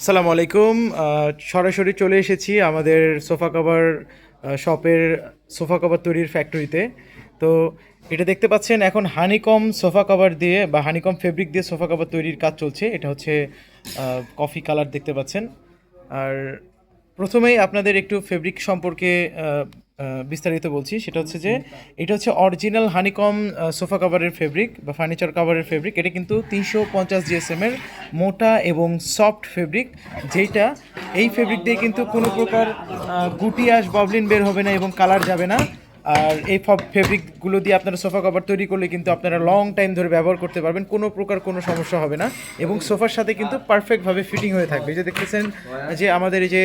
আসসালামু আলাইকুম। সরাসরি চলে এসেছি আমাদের সোফা কভার শপের সোফা কভার তৈরির ফ্যাক্টরিতে। তো এটা দেখতে পাচ্ছেন এখন হানিকম সোফা কভার দিয়ে বা হানিকম ফেব্রিক দিয়ে সোফা কভার তৈরির কাজ চলছে। এটা হচ্ছে কফি কালার দেখতে পাচ্ছেন। আর প্রথমেই আপনাদের একটু ফেব্রিক সম্পর্কে বিস্তারিত বলছি। সেটা হচ্ছে যে এটা হচ্ছে অরিজিনাল হানিকম সোফা কভারের ফেব্রিক বা ফার্নিচার কভারের ফেব্রিক। এটা কিন্তু 350 জিএসএম এর মোটা এবং সফট ফেব্রিক, যেটা এই ফেব্রিক দিয়ে কিন্তু কোনো প্রকার গুটি আঁশ ববলিন বের হবে না এবং কালার যাবে না। আর এই ফেব্রিকগুলো দিয়ে আপনারা সোফা কভার তৈরি করলে কিন্তু আপনারা লং টাইম ধরে ব্যবহার করতে পারবেন, কোনো প্রকার কোনো সমস্যা হবে না এবং সোফার সাথে কিন্তু পারফেক্টভাবে ফিটিং হয়ে থাকবে। এই যে দেখতেছেন যে আমাদের এই যে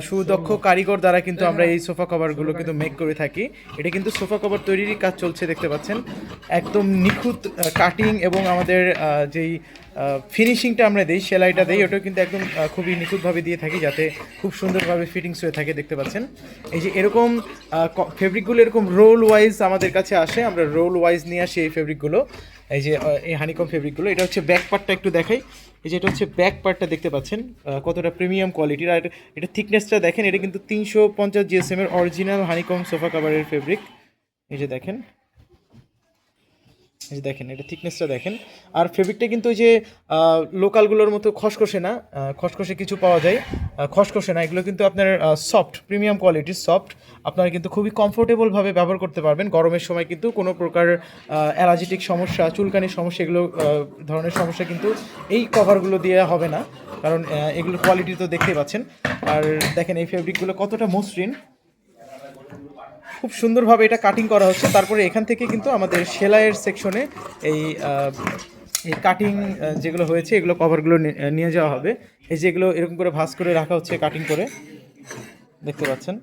সুদক্ষ কারিগর দ্বারা কিন্তু আমরা এই সোফা কভারগুলো কিন্তু মেক করে থাকি। এটা কিন্তু সোফা কভার তৈরিরই কাজ চলছে দেখতে পাচ্ছেন। একদম নিখুঁত কাটিং এবং আমাদের যেই ফিনিশিংটা আমরা দিই, সেলাইটা দিই, ওটাও কিন্তু একদম খুবই নিখুঁতভাবে দিয়ে থাকি যাতে খুব সুন্দরভাবে ফিটিংস হয়ে থাকে দেখতে পাচ্ছেন। এই যে এরকম ফেব্রিকগুলো এরকম রোল ওয়াইজ আমাদের কাছে আসে, আমরা রোল ওয়াইজ নিয়ে আসি এই ফেব্রিকগুলো। এই যে এই হানিকম ফেব্রিকগুলো, এটা হচ্ছে ব্যাক পার্টটা একটু দেখাই। এই যে এটা হচ্ছে ব্যাক পার্টটা দেখতে পাচ্ছেন কতটা প্রিমিয়াম কোয়ালিটির। আর এটা থিকনেসটা দেখেন, এটা কিন্তু 350 জিএসএম এর অরিজিনাল হানিকম সোফা কাভারের ফেব্রিক। এই যে দেখেন, এই যে দেখেন এটা থিকনেসটা দেখেন। আর ফেব্রিকটা কিন্তু ওই যে লোকালগুলোর মতো খসখসে না, খসখসে কিছু পাওয়া যায়, খসখসে না, এগুলো কিন্তু আপনার সফট প্রিমিয়াম কোয়ালিটির সফট। আপনারা কিন্তু খুবই কমফোর্টেবলভাবে ব্যবহার করতে পারবেন। গরমের সময় কিন্তু কোনো প্রকার অ্যালার্জিটিক সমস্যা, চুলকানির সমস্যা, এগুলো ধরনের সমস্যা কিন্তু এই কভারগুলো দিয়ে হবে না, কারণ এগুলোর কোয়ালিটি তো দেখতেই পাচ্ছেন। আর দেখেন এই ফেব্রিকগুলো কতটা মসৃণ, খুব সুন্দরভাবে এটা কাটিং করা হচ্ছে। তারপরে এখান থেকে কিন্তু আমাদের সেলাইয়ের সেকশনে এই এই কাটিং যেগুলো হয়েছে এগুলো কভারগুলো নিয়ে যাওয়া হবে। এই যে এগুলো এরকম করে ভাঁজ করে রাখা হচ্ছে কাটিং করে, দেখতে পাচ্ছেন।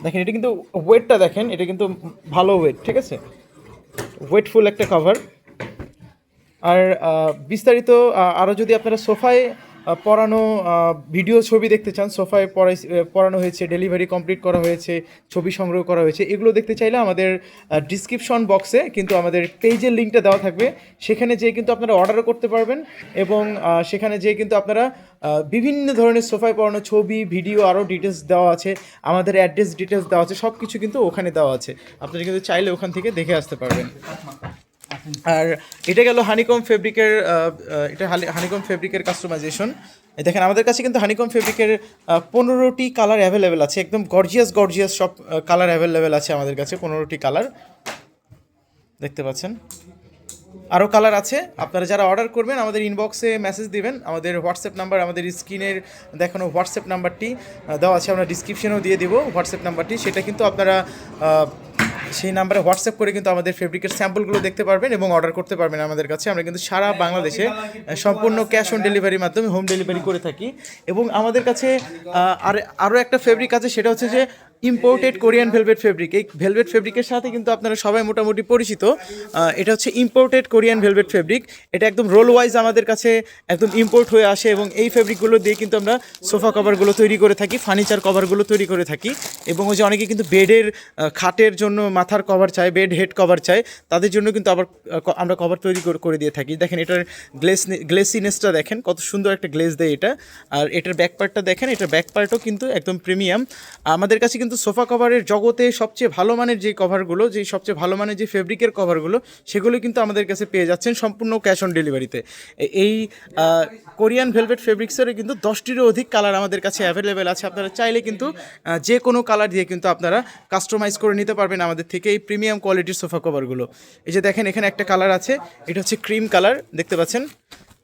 দেখেন এটা কিন্তু ওয়েটটা দেখেন, এটা কিন্তু ভালো ওয়েট, ঠিক আছে, ওয়েটফুল একটা কভার। আর বিস্তারিত আরও যদি আপনারা সোফায় পরানো ভিডিও ছবি দেখতে চান, সোফায় পরানো হয়েছে, ডেলিভারি কমপ্লিট করা হয়েছে, ছবি সংগ্রহ করা হয়েছে, এগুলো দেখতে চাইলে আমাদের ডিসক্রিপশন বক্সে কিন্তু আমাদের পেজের লিঙ্কটা দেওয়া থাকবে। সেখানে যেয়ে কিন্তু আপনারা অর্ডারও করতে পারবেন এবং সেখানে যেয়ে কিন্তু আপনারা বিভিন্ন ধরনের সোফায় পরানো ছবি, ভিডিও, আরও ডিটেলস দেওয়া আছে, আমাদের অ্যাড্রেস ডিটেলস দেওয়া আছে, সব কিছু কিন্তু ওখানে দেওয়া আছে। আপনারা কিন্তু চাইলে ওখান থেকে দেখে আসতে পারবেন। আর এটা গেল হানিকম ফেব্রিকের, এটা হানিকম ফেব্রিকের কাস্টমাইজেশন। দেখেন আমাদের কাছে কিন্তু হানিকম ফেব্রিকের 15টি কালার অ্যাভেলেবেল আছে, একদম গর্জিয়াস গর্জিয়াস সব কালার অ্যাভেলেবেল আছে আমাদের কাছে, 15টি কালার দেখতে পাচ্ছেন। আরও কালার আছে। আপনারা যারা অর্ডার করবেন আমাদের ইনবক্সে মেসেজ দিবেন, আমাদের হোয়াটসঅ্যাপ নাম্বার, আমাদের স্ক্রিনের দেখানো হোয়াটসঅ্যাপ নাম্বারটি দেওয়া আছে, আমরা ডিসক্রিপশনেও দিয়ে দেবো হোয়াটসঅ্যাপ নাম্বারটি। সেটা কিন্তু আপনারা সেই নাম্বারে হোয়াটসঅ্যাপ করে কিন্তু আমাদের ফেব্রিকের স্যাম্পলগুলো দেখতে পারবেন এবং অর্ডার করতে পারবেন আমাদের কাছে। আমরা কিন্তু সারা বাংলাদেশে সম্পূর্ণ ক্যাশ অন ডেলিভারির মাধ্যমে হোম ডেলিভারি করে থাকি। এবং আমাদের কাছে আরও একটা ফেব্রিক আছে, সেটা হচ্ছে যে ইম্পোর্টেড কোরিয়ান ভেলভেট ফেব্রিক। এই ভেলভেট ফেব্রিকের সাথে কিন্তু আপনারা সবাই মোটামুটি পরিচিত। এটা হচ্ছে ইম্পোর্টেড কোরিয়ান ভেলভেট ফেব্রিক। এটা একদম রোল ওয়াইজ আমাদের কাছে একদম ইম্পোর্ট হয়ে আসে এবং এই ফেব্রিকগুলো দিয়ে কিন্তু আমরা সোফা কভারগুলো তৈরি করে থাকি, ফার্নিচার কভারগুলো তৈরি করে থাকি। এবং ওই যে অনেকে কিন্তু বেডের খাটের জন্য মাথার কভার চায়, বেড হেড কভার চায়, তাদের জন্য কিন্তু আবার আমরা কভার তৈরি করে দিয়ে থাকি। দেখেন এটার গ্লেসিনেসটা দেখেন, কত সুন্দর একটা গ্লেজ দেয় এটা। আর এটার ব্যাক পার্টটা দেখেন, এটার ব্যাক পার্টও কিন্তু একদম প্রিমিয়াম। আমাদের কাছে কিন্তু সোফা কভারের জগতে সবচেয়ে ভালো মানের যে কভারগুলো, যে সবচেয়ে ভালো মানের যে ফেব্রিকের কভারগুলো, সেগুলো কিন্তু আমাদের কাছে পেয়ে যাচ্ছেন সম্পূর্ণ ক্যাশ অন ডেলিভারিতে। এই কোরিয়ান ভেলভেট ফেব্রিক্সের কিন্তু 10টিরও অধিক কালার আমাদের কাছে অ্যাভেলেবেল আছে। আপনারা চাইলে কিন্তু যে কোনো কালার দিয়ে কিন্তু আপনারা কাস্টমাইজ করে নিতে পারবেন আমাদের থেকে এই প্রিমিয়াম কোয়ালিটির সোফা কভারগুলো। এই যে দেখেন এখানে একটা কালার আছে, এটা হচ্ছে ক্রিম কালার, দেখতে পাচ্ছেন।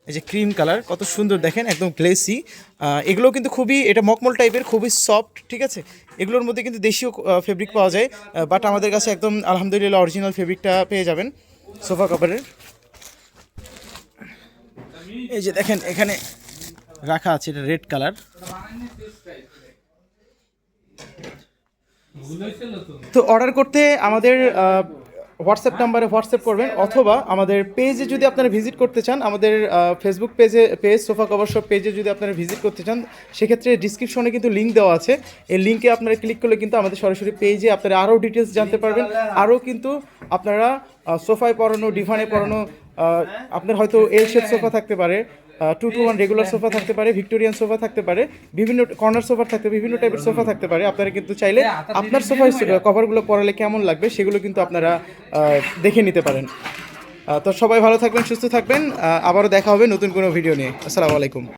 এই যে ক্রিম কালার কত সুন্দর দেখেন, একদম গ্লেসি। এগুলো কিন্তু খুবই, এটা মকমল টাইপের, খুবই সফট, ঠিক আছে। এগুলোর মধ্যে কিন্তু দেশীয় ফেব্রিক পাওয়া যায়, বাট আমাদের কাছে একদম আলহামদুলিল্লাহ অরিজিনাল ফেব্রিকটা পেয়ে যাবেন সোফা কভারের। এই যে দেখেন এখানে রাখা আছে, এটা রেড কালার। তো অর্ডার করতে আমাদের হোয়াটসঅ্যাপ নাম্বারে হোয়াটসঅ্যাপ করবেন, অথবা আমাদের পেজে যদি আপনারা ভিজিট করতে চান, আমাদের Facebook page sofa cover shop পেজে যদি আপনারা ভিজিট করতে চান, সেক্ষেত্রে ডিসক্রিপশনে কিন্তু লিঙ্ক দেওয়া আছে। এই লিঙ্কে আপনারা ক্লিক করলে কিন্তু আমাদের সরাসরি পেজে আপনারা আরও ডিটেলস জানতে পারবেন। আরও কিন্তু আপনারা সোফায় পরানো, ডিভানে পরানো, আপনার হয়তো এল শেপ সোফা থাকতে পারে, 2-to-1 রেগুলার সোফা থাকতে পারে, ভিক্টোরিয়ান সোফা থাকতে পারে, বিভিন্ন কর্নার সোফা থাকতে বিভিন্ন টাইপের সোফা থাকতে পারে। আপনারা কিন্তু চাইলে আপনার সোফার কভারগুলো পরালে কেমন লাগবে সেগুলো কিন্তু আপনারা দেখে নিতে পারেন। তো সবাই ভালো থাকবেন, সুস্থ থাকবেন, আবারও দেখা হবে নতুন কোনো ভিডিও নিয়ে। আসসালামু আলাইকুম।